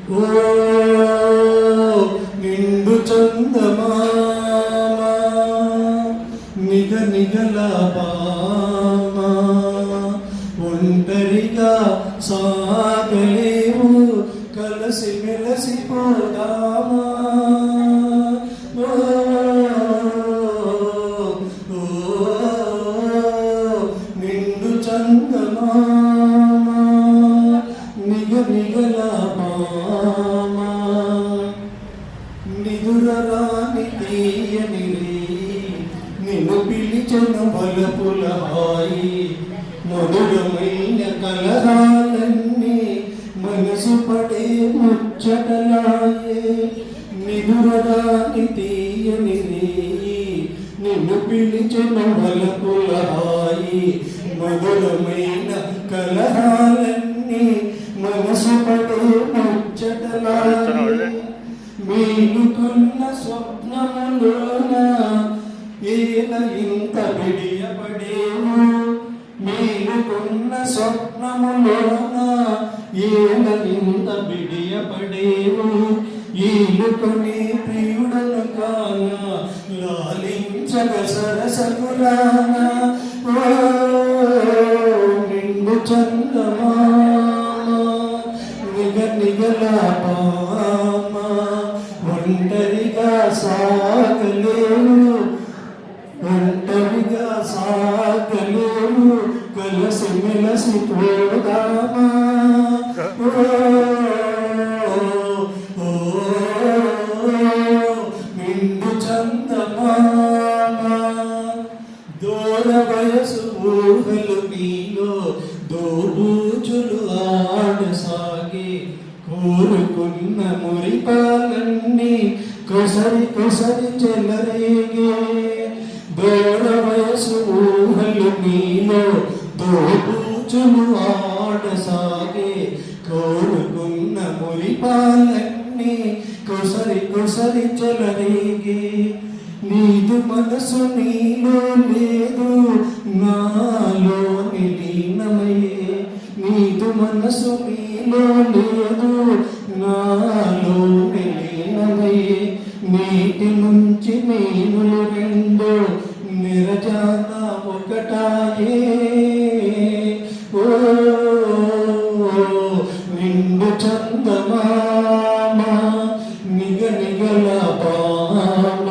ఓ నిండు చందమామ నిగ నిగల పామ ఒంటరిగా సాగలేవు కలసి మెలసి పోదామా నిండు చందమామ నిగ నిగల పామ నిదురరాని తీయని నిన్ను పిలిచను బలపుల హాయి మధురమైన కలరాలన్నీ మనసు పడే ముచ్చటలాయే నిదురరాని తీయని నిన్ను పిలిచను బలపుల హాయి మధురమైన కలరాలన్నీ మనసు పడే ముచ్చటలాయే మేలుకున్న స్వప్నములోన ఏల ఇంత విడియపడేవు మేలుకున్న స్వప్నములోన ఏల ఇంత విడియపడేవు ఈలుకొని ప్రియుడను కాన లాలించగ సరసగులాన నిండు చందమామ నిగ నిగల పామ ఒంటరిగా సాగలేవు ఒంటరిగా సాగలేవు కలసి మెలసి పోదామా నిండు చందమామ దూర వయసు ఊహలు నీలో దోబూచులు ఆడసాగి కోరుకున్న మురిపాలన్నీ కొసరి కొసరి చెలరేగే దూర వయసు ఊహలు నీలో దోబూచులు ఆడసాగే కోరుకున్న మురిపాలన్నీ కొసరి కొసరి చెలరేగే నీదు మనసు నీలో లేదు నాలో నిలీనమయ్యే నీదు మనసు నీలో లేదు నాలో నిలీనమయ్యే నీటి నుంచి మీనులు రెండు నిరజాన ఒకటాయే ఓ నిండు చందమామ నిగ నిగల పామ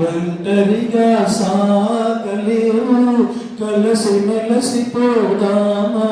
ఒంటరిగా సాగలేవు కలసి మెలసి పోదామా